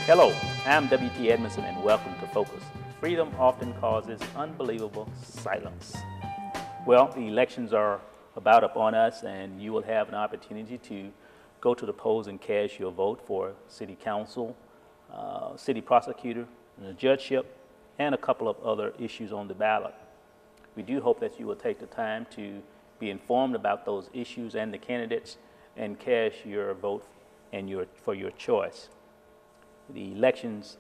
Hello, I'm W.T. Edmondson and welcome to Focus. Freedom often causes unbelievable silence. Well, the elections are about upon us and you will have an opportunity to go to the polls and cast your vote for city council, city prosecutor, and the judgeship, and a couple of other issues on the ballot. We do hope that you will take the time to be informed about those issues and the candidates and cast your vote and for your choice. The elections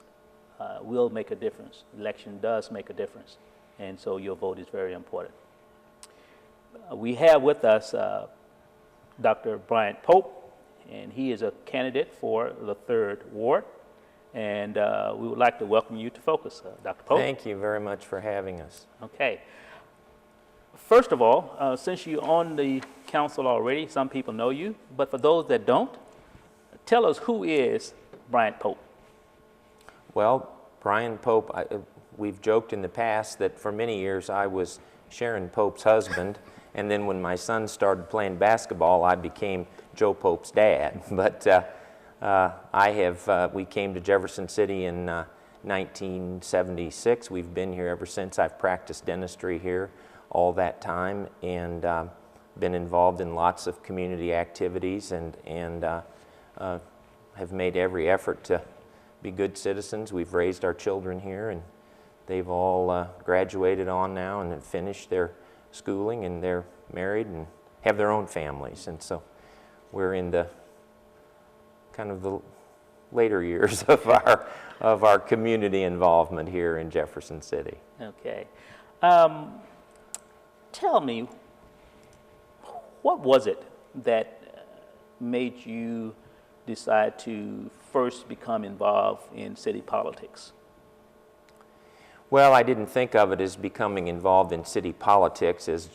will make a difference. Election does make a difference, and so your vote is very important. We have with us Dr. Brian Pope, and he is a candidate for the 3rd Ward, and we would like to welcome you to Focus, Dr. Pope. Thank you very much for having us. Okay. First of all, since you're on the council already, some people know you, but for those that don't, tell us who is Brian Pope. Well, Brian Pope, we've joked in the past that for many years I was Sharon Pope's husband, and then when my son started playing basketball, I became Joe Pope's dad. But we came to Jefferson City in 1976. We've been here ever since. I've practiced dentistry here all that time, and been involved in lots of community activities, and have made every effort to be good citizens. We've raised our children here, and they've all graduated on now and have finished their schooling, and they're married and have their own families. And so we're in the kind of the later years of our community involvement here in Jefferson City. Okay. Tell me, what was it that made you decide to first become involved in city politics? Well, I didn't think of it as becoming involved in city politics. As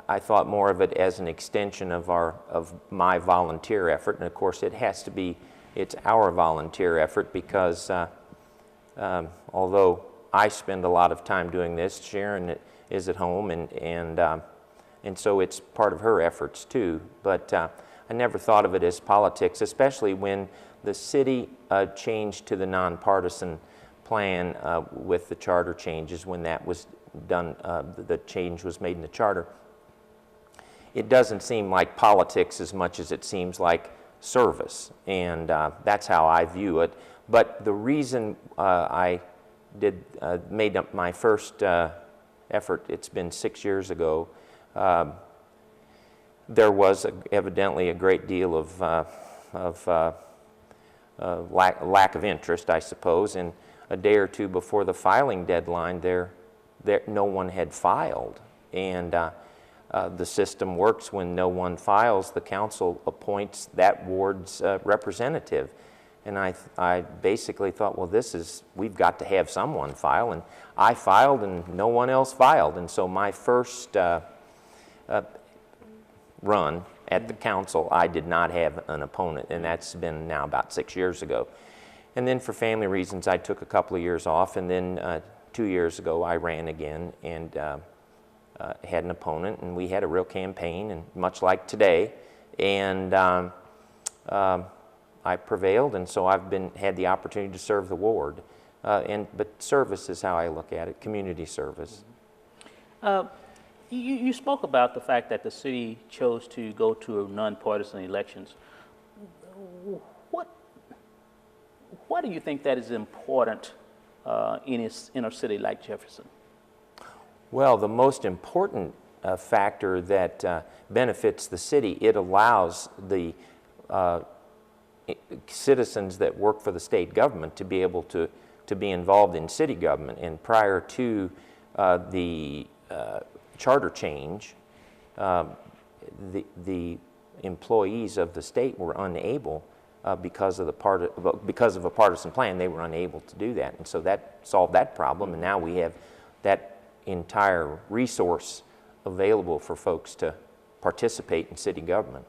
I thought more of it as an extension of my volunteer effort, and of course it's our volunteer effort because although I spend a lot of time doing this, Sharon is at home, and so it's part of her efforts too. But I never thought of it as politics, especially when the city changed to the nonpartisan plan with the charter changes. When that was done, the change was made in the charter. It doesn't seem like politics as much as it seems like service, and that's how I view it. But the reason I made up my first effort, it's been 6 years ago, there was evidently a great deal of lack of interest, I suppose, and a day or two before the filing deadline, no one had filed. And the system works when no one files, the council appoints that ward's representative. And I basically thought, well, we've got to have someone file. And I filed and no one else filed. And so my first run at the council, I did not have an opponent, and that's been now about 6 years ago. And then for family reasons, I took a couple of years off, and then 2 years ago, I ran again and had an opponent, and we had a real campaign, and much like today, and I prevailed, and so I've had the opportunity to serve the ward. But service is how I look at it, community service. You spoke about the fact that the city chose to go to nonpartisan elections. Why do you think that is important in a city like Jefferson? Well, the most important factor that benefits the city, it allows the citizens that work for the state government to be able to be involved in city government. And prior to the charter change, the employees of the state were unable, because of a partisan plan, they were unable to do that. And so that solved that problem, and now we have that entire resource available for folks to participate in city government.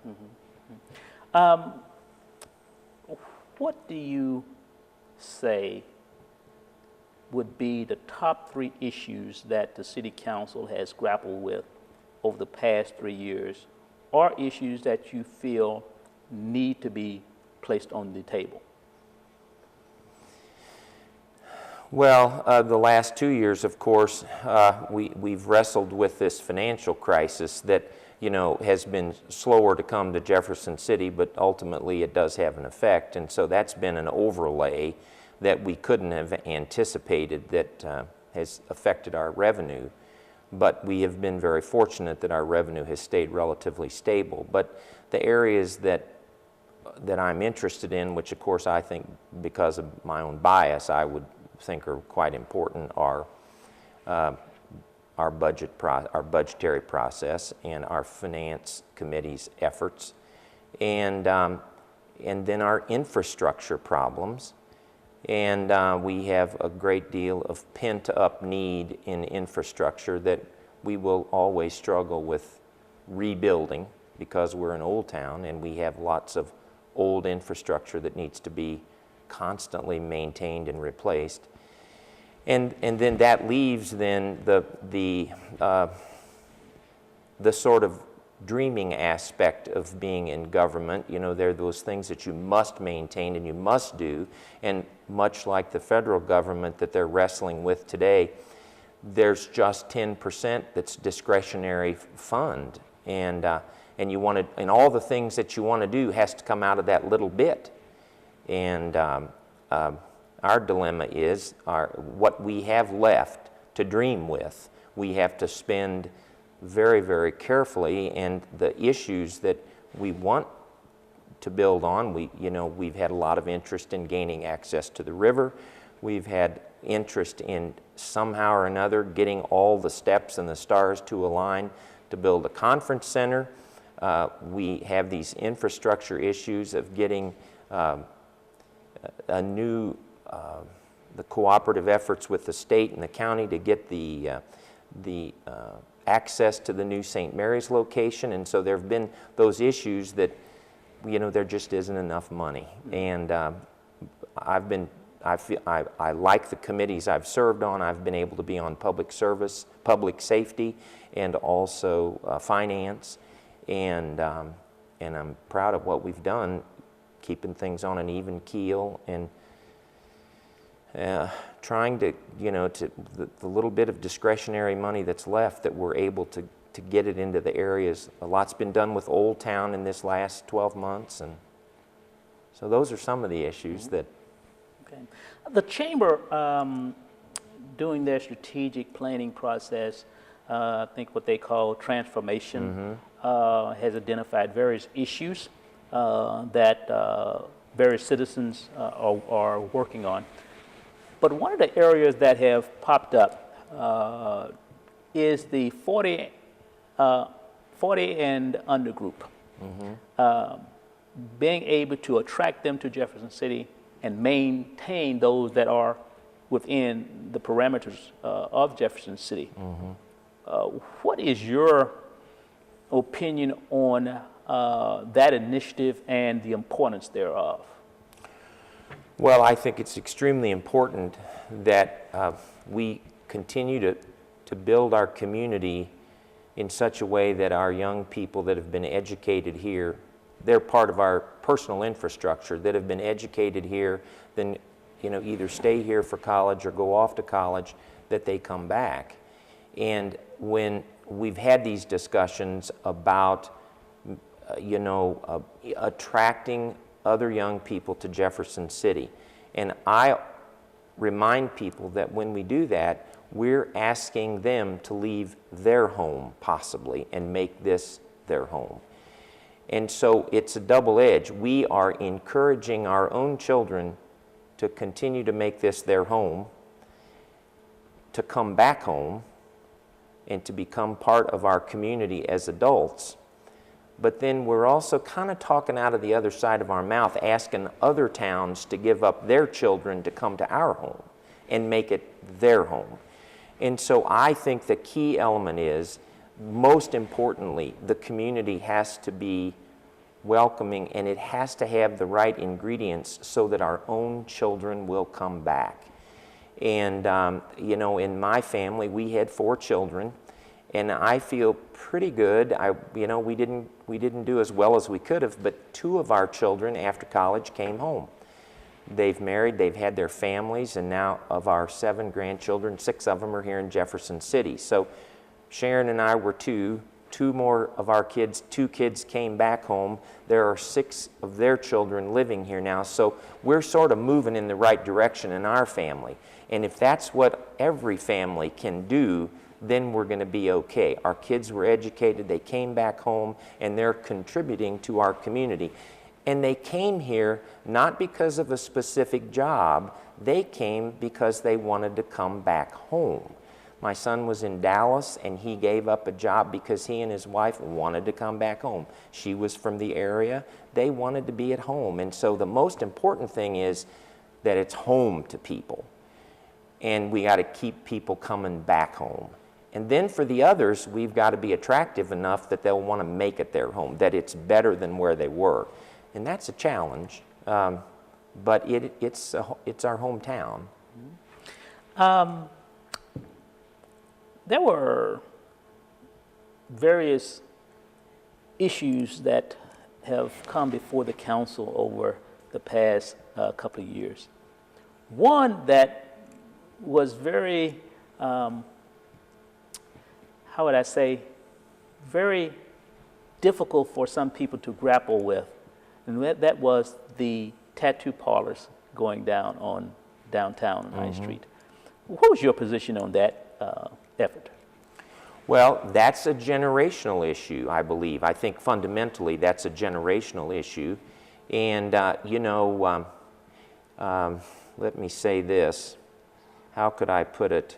Mm-hmm. What do you say would be the top 3 issues that the City Council has grappled with over the past 3 years, or issues that you feel need to be placed on the table? Well, the last 2 years, of course, we've wrestled with this financial crisis that, has been slower to come to Jefferson City, but ultimately it does have an effect. And so that's been an overlay that we couldn't have anticipated that has affected our revenue. But we have been very fortunate that our revenue has stayed relatively stable. But the areas that I'm interested in, which of course I think because of my own bias I would think are quite important, are our budgetary process and our finance committee's efforts, and then our infrastructure problems. And we have a great deal of pent-up need in infrastructure that we will always struggle with rebuilding because we're an old town and we have lots of old infrastructure that needs to be constantly maintained and replaced. And then that leaves then the sort of dreaming aspect of being in government. There are those things that you must maintain and you must do, and much like the federal government that they're wrestling with today, there's just 10% that's discretionary fund, and you want to, and all the things that you want to do has to come out of that little bit. And our dilemma is what we have left to dream with, we have to spend very, very carefully, and the issues that we want to build on, we've had a lot of interest in gaining access to the river. We've had interest in somehow or another getting all the steps and the stars to align to build a conference center. We have these infrastructure issues of getting the cooperative efforts with the state and the county to get the access to the new St. Mary's location. And so there have been those issues that, there just isn't enough money. And I like the committees I've served on. I've been able to be on public service, public safety, and also finance. And I'm proud of what we've done, keeping things on an even keel and trying to, the little bit of discretionary money that's left, that we're able to get it into the areas. A lot's been done with Old Town in this last 12 months, and so those are some of the issues that. Okay. The Chamber, doing their strategic planning process, I think what they call transformation, has identified various issues that various citizens are working on. But one of the areas that have popped up is the 40 and under group. Being able to attract them to Jefferson City and maintain those that are within the parameters of Jefferson City. What is your opinion on that initiative and the importance thereof? Well, I think it's extremely important that we continue to build our community in such a way that our young people that have been educated here, they're part of our personal infrastructure, that have been educated here, then either stay here for college or go off to college, that they come back. And when we've had these discussions about attracting other young people to Jefferson City, and I remind people that when we do that, we're asking them to leave their home possibly and make this their home. And so it's a double edge. We are encouraging our own children to continue to make this their home, to come back home, and to become part of our community as adults. But then we're also kind of talking out of the other side of our mouth, asking other towns to give up their children to come to our home and make it their home. And so I think the key element is, most importantly, the community has to be welcoming, and it has to have the right ingredients so that our own children will come back. And in my family, we had 4 children, and I feel pretty good. We didn't do as well as we could have, but 2 of our children after college came home. They've married, they've had their families, and now of our 7 grandchildren, 6 of them are here in Jefferson City. So Sharon and I were 2. 2 more of our kids, 2 kids came back home. There are 6 of their children living here now. So we're sort of moving in the right direction in our family. And if that's what every family can do, then we're going to be okay. Our kids were educated, they came back home, and they're contributing to our community. And they came here not because of a specific job, they came because they wanted to come back home. My son was in Dallas, and he gave up a job because he and his wife wanted to come back home. She was from the area. They wanted to be at home. And so the most important thing is that it's home to people. And we got to keep people coming back home. And then for the others, we've got to be attractive enough that they'll want to make it their home, that it's better than where they were. And that's a challenge, but it's our hometown. There were various issues that have come before the council over the past couple of years. One that was very, how would I say, very difficult for some people to grapple with, and that was the tattoo parlors going down on downtown on High Street. What was your position on that effort? Well, that's a generational issue, I believe. I think fundamentally that's a generational issue. And, let me say this. How could I put it?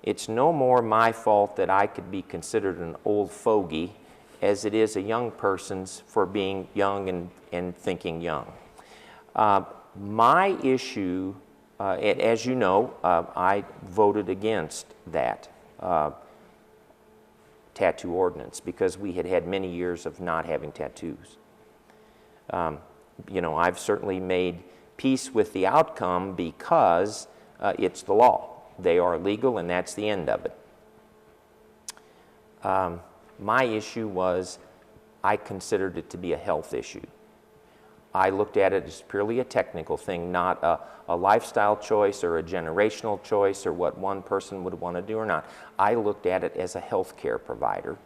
It's no more my fault that I could be considered an old fogey as it is a young person's for being young and thinking young. My issue, as you know, I voted against that tattoo ordinance because we had had many years of not having tattoos. I've certainly made peace with the outcome because it's the law. They are legal, and that's the end of it. My issue was I considered it to be a health issue. I looked at it as purely a technical thing, not a lifestyle choice or a generational choice or what one person would want to do or not. I looked at it as a health care provider.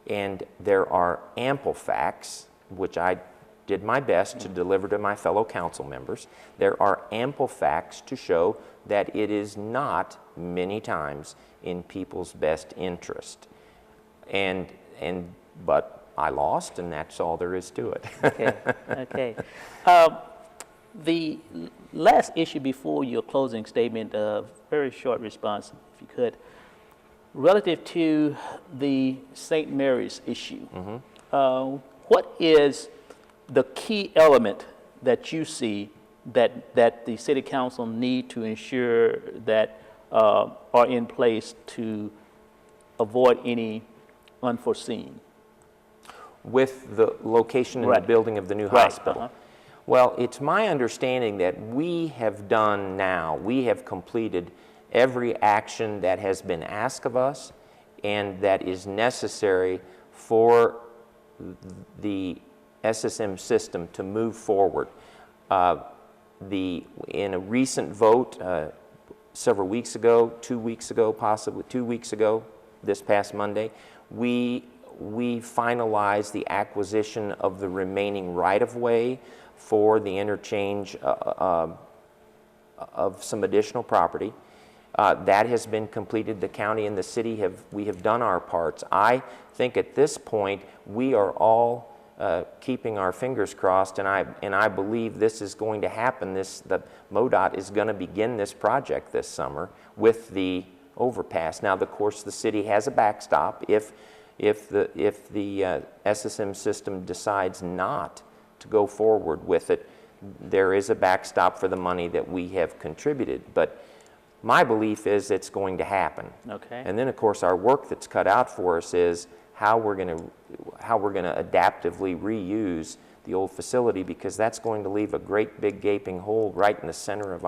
And there are ample facts, which I did my best to deliver to my fellow council members. There are ample facts to show that it is not many times in people's best interest. But I lost, and that's all there is to it. Okay. The last issue before your closing statement, a very short response, if you could, relative to the St. Mary's issue. What is the key element that you see that the City Council need to ensure that are in place to avoid any unforeseen? With the location and the building of the new hospital? Well, it's my understanding that we have completed every action that has been asked of us and that is necessary for the SSM system to move forward. In a recent vote several weeks ago, 2 weeks ago, possibly 2 weeks ago, this past Monday, we finalized the acquisition of the remaining right-of-way for the interchange of some additional property. That has been completed. The county and the city we have done our parts. I think at this point we are all keeping our fingers crossed, and I believe this is going to happen. The MoDOT is going to begin this project this summer with the overpass. Now, of course, the city has a backstop if the SSM system decides not to go forward with it. There is a backstop for the money that we have contributed, but my belief is it's going to happen. Okay. And then, of course, our work that's cut out for us is how we're going to adaptively reuse the old facility, because that's going to leave a great big gaping hole right in the center of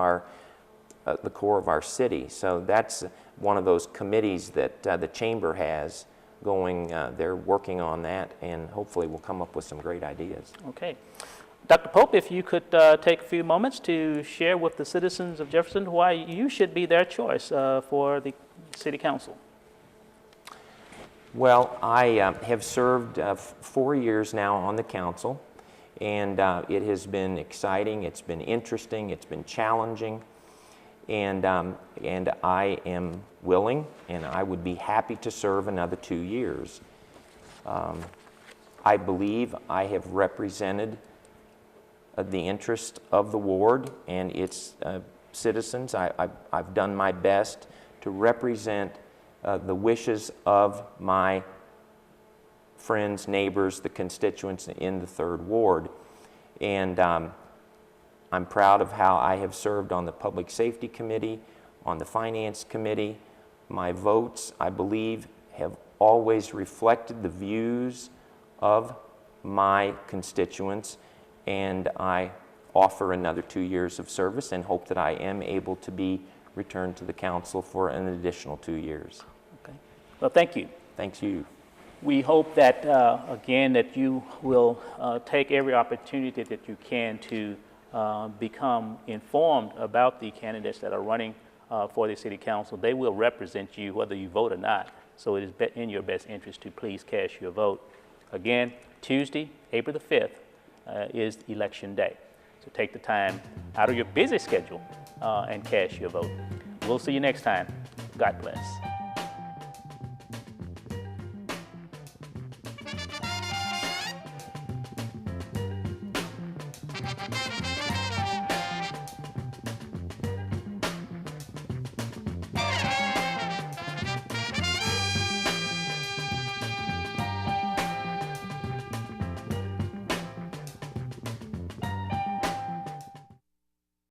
the core of our city. So that's one of those committees that the chamber has going. They're working on that, and hopefully we'll come up with some great ideas. Okay. Dr. Pope, if you could take a few moments to share with the citizens of Jefferson why you should be their choice for the City Council. Well, I have served 4 years now on the council, and it has been exciting, it's been interesting, it's been challenging, and I am willing and I would be happy to serve another 2 years. I believe I have represented the interest of the ward and its citizens. I've done my best to represent the wishes of my friends, neighbors, the constituents in the 3rd Ward. And I'm proud of how I have served on the Public Safety Committee, on the Finance Committee. My votes, I believe, have always reflected the views of my constituents, and I offer another 2 years of service and hope that I am able to be returned to the council for an additional 2 years. Okay. Well, thank you. Thanks you. We hope that, again, that you will take every opportunity that you can to become informed about the candidates that are running for the City Council. They will represent you whether you vote or not, so it is in your best interest to please cast your vote. Again, Tuesday, April the 5th is Election Day. So take the time out of your busy schedule and cast your vote. We'll see you next time. God bless.